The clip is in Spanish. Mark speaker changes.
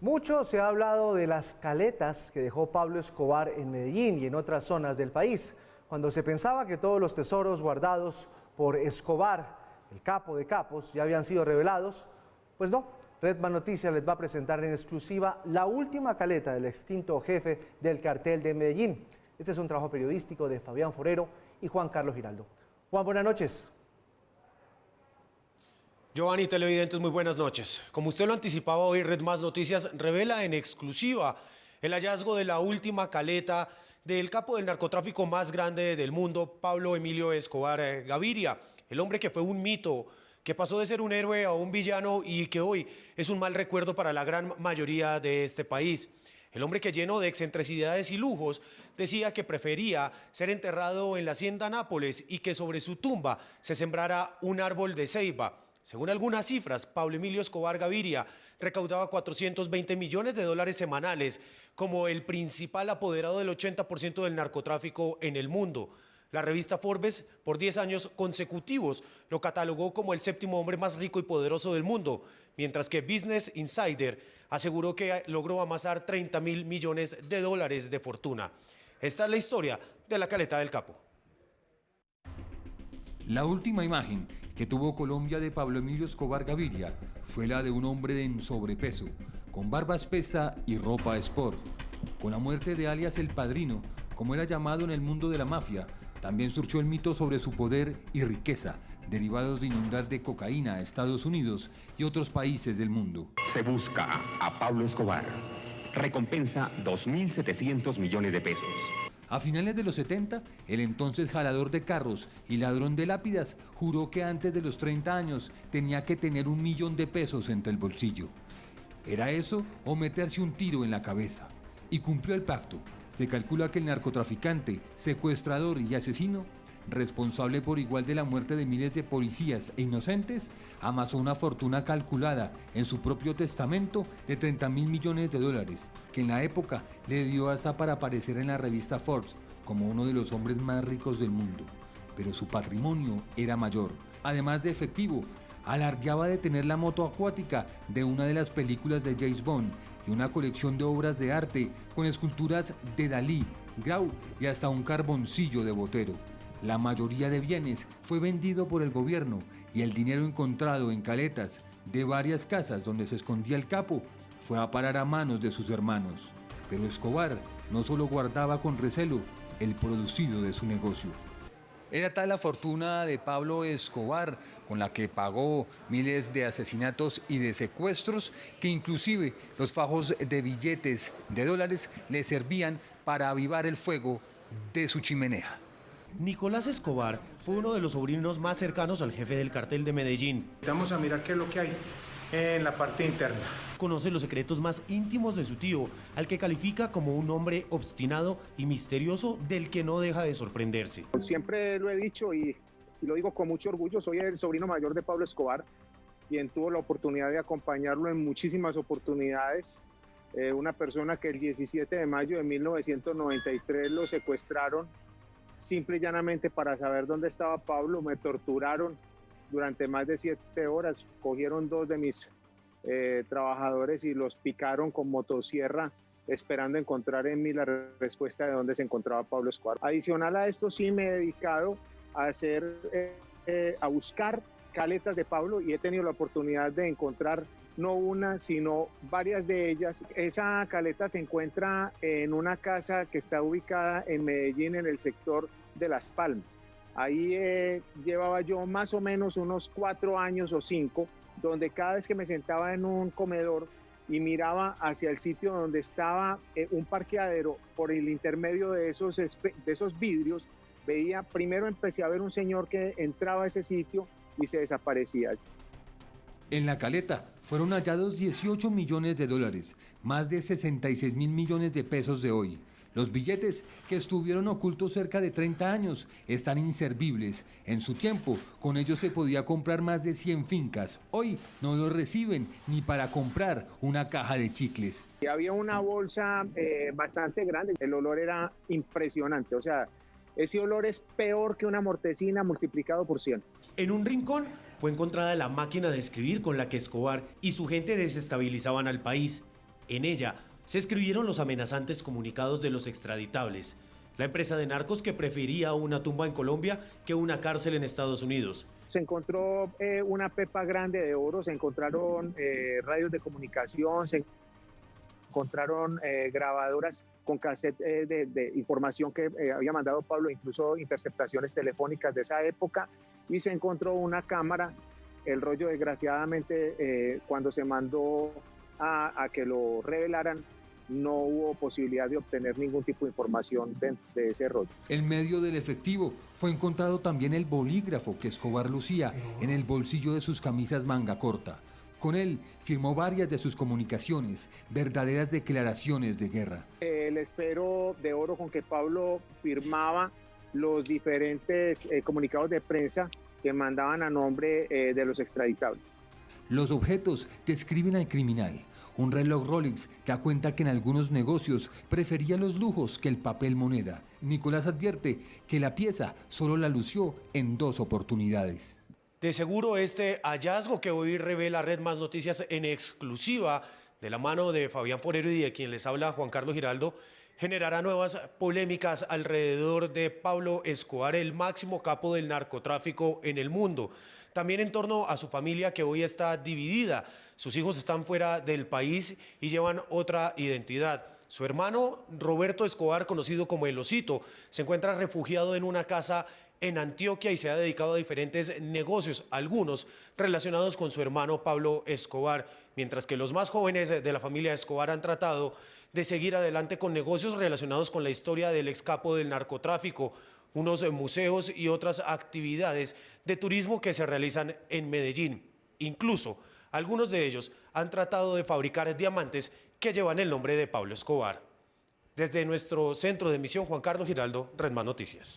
Speaker 1: Mucho se ha hablado de las caletas que dejó Pablo Escobar en Medellín y en otras zonas del país. Cuando se pensaba que todos los tesoros guardados por Escobar, el capo de capos, ya habían sido revelados, pues no. Redman Noticias les va a presentar en exclusiva la última caleta del extinto jefe del cartel de Medellín. Este es un trabajo periodístico de Fabián Forero y Juan Carlos Giraldo. Juan, buenas noches.
Speaker 2: Giovanni, televidentes, muy buenas noches. Como usted lo anticipaba hoy, Redman Noticias revela en exclusiva el hallazgo de la última caleta del capo del narcotráfico más grande del mundo, Pablo Emilio Escobar Gaviria, el hombre que fue un mito, que pasó de ser un héroe a un villano y que hoy es un mal recuerdo para la gran mayoría de este país. El hombre que, lleno de excentricidades y lujos, decía que prefería ser enterrado en la hacienda Nápoles y que sobre su tumba se sembrara un árbol de ceiba. Según algunas cifras, Pablo Emilio Escobar Gaviria recaudaba 420 millones de dólares semanales como el principal apoderado del 80% del narcotráfico en el mundo. La revista Forbes, por 10 años consecutivos, lo catalogó como el séptimo hombre más rico y poderoso del mundo, mientras que Business Insider aseguró que logró amasar 30.000 millones de dólares de fortuna. Esta es la historia de la caleta del capo.
Speaker 3: La última imagen que tuvo Colombia de Pablo Emilio Escobar Gaviria fue la de un hombre en sobrepeso, con barba espesa y ropa sport. Con la muerte de alias El Padrino, como era llamado en el mundo de la mafia, también surgió el mito sobre su poder y riqueza, derivados de inundar de cocaína a Estados Unidos y otros países del mundo.
Speaker 4: Se busca a Pablo Escobar. Recompensa 2.700 millones de pesos.
Speaker 3: A finales de los 70, el entonces jalador de carros y ladrón de lápidas juró que antes de los 30 años tenía que tener $1 millón de pesos entre el bolsillo. ¿Era eso o meterse un tiro en la cabeza? Y cumplió el pacto. Se calcula que el narcotraficante, secuestrador y asesino, responsable por igual de la muerte de miles de policías e inocentes, amasó una fortuna calculada en su propio testamento de 30.000 millones de dólares, que en la época le dio hasta para aparecer en la revista Forbes como uno de los hombres más ricos del mundo. Pero su patrimonio era mayor. Además de efectivo, alardeaba de tener la moto acuática de una de las películas de James Bond y una colección de obras de arte con esculturas de Dalí, Grau y hasta un carboncillo de Botero. La mayoría de bienes fue vendido por el gobierno y el dinero encontrado en caletas de varias casas donde se escondía el capo fue a parar a manos de sus hermanos. Pero Escobar no solo guardaba con recelo el producido de su negocio. Era tal la fortuna de Pablo Escobar, con la que pagó miles de asesinatos y de secuestros, que inclusive los fajos de billetes de dólares le servían para avivar el fuego de su chimenea.
Speaker 2: Nicolás Escobar fue uno de los sobrinos más cercanos al jefe del cartel de Medellín.
Speaker 5: Vamos a mirar qué es lo que hay en la parte interna.
Speaker 2: Conoce los secretos más íntimos de su tío, al que califica como un hombre obstinado y misterioso del que no deja de sorprenderse.
Speaker 6: Siempre lo he dicho y lo digo con mucho orgullo, soy el sobrino mayor de Pablo Escobar, quien tuvo la oportunidad de acompañarlo en muchísimas oportunidades. Una persona que el 17 de mayo de 1993 lo secuestraron simple y llanamente para saber dónde estaba Pablo. Me torturaron durante más de 7 horas, cogieron 2 de mis trabajadores y los picaron con motosierra, esperando encontrar en mí la respuesta de dónde se encontraba Pablo Escobar. Adicional a esto, sí me he dedicado a buscar caletas de Pablo y he tenido la oportunidad de encontrar no una, sino varias de ellas. Esa caleta se encuentra en una casa que está ubicada en Medellín, en el sector de Las Palmas. Ahí llevaba yo más o menos unos 4 años o 5, donde cada vez que me sentaba en un comedor y miraba hacia el sitio donde estaba un parqueadero, por el intermedio de esos vidrios, veía, primero empecé a ver un señor que entraba a ese sitio y se desaparecía.
Speaker 3: En la caleta fueron hallados 18 millones de dólares, más de 66.000 millones de pesos de hoy. Los billetes, que estuvieron ocultos cerca de 30 años, están inservibles. En su tiempo, con ellos se podía comprar más de 100 fincas. Hoy no los reciben ni para comprar una caja de chicles.
Speaker 6: Y había una bolsa bastante grande. El olor era impresionante. O sea, ese olor es peor que una mortecina multiplicado por 100.
Speaker 2: En un rincón fue encontrada la máquina de escribir con la que Escobar y su gente desestabilizaban al país. En ella se escribieron los amenazantes comunicados de los extraditables. La empresa de narcos que prefería una tumba en Colombia que una cárcel en Estados Unidos.
Speaker 6: Se encontró una pepa grande de oro, se encontraron radios de comunicación, se encontraron grabadoras con cassette de información que había mandado Pablo, incluso interceptaciones telefónicas de esa época, y se encontró una cámara. El rollo, desgraciadamente, cuando se mandó a que lo revelaran, no hubo posibilidad de obtener ningún tipo de información de ese rollo.
Speaker 3: En medio del efectivo fue encontrado también el bolígrafo que Escobar lucía en el bolsillo de sus camisas manga corta. Con él firmó varias de sus comunicaciones, verdaderas declaraciones de guerra.
Speaker 6: El esfero de oro con que Pablo firmaba los diferentes comunicados de prensa que mandaban a nombre de los extraditables.
Speaker 3: Los objetos describen al criminal. Un reloj Rolex da cuenta que en algunos negocios prefería los lujos que el papel moneda. Nicolás advierte que la pieza solo la lució en 2 oportunidades.
Speaker 2: De seguro este hallazgo que hoy revela Red Más Noticias en exclusiva de la mano de Fabián Forero y de quien les habla Juan Carlos Giraldo generará nuevas polémicas alrededor de Pablo Escobar, el máximo capo del narcotráfico en el mundo. También en torno a su familia que hoy está dividida. Sus hijos están fuera del país y llevan otra identidad. Su hermano Roberto Escobar, conocido como El Osito, se encuentra refugiado en una casa en Antioquia y se ha dedicado a diferentes negocios, algunos relacionados con su hermano Pablo Escobar, mientras que los más jóvenes de la familia Escobar han tratado de seguir adelante con negocios relacionados con la historia del ex capo del narcotráfico, unos museos y otras actividades de turismo que se realizan en Medellín. Incluso algunos de ellos han tratado de fabricar diamantes que llevan el nombre de Pablo Escobar. Desde nuestro centro de emisión, Juan Carlos Giraldo, Red Más Noticias.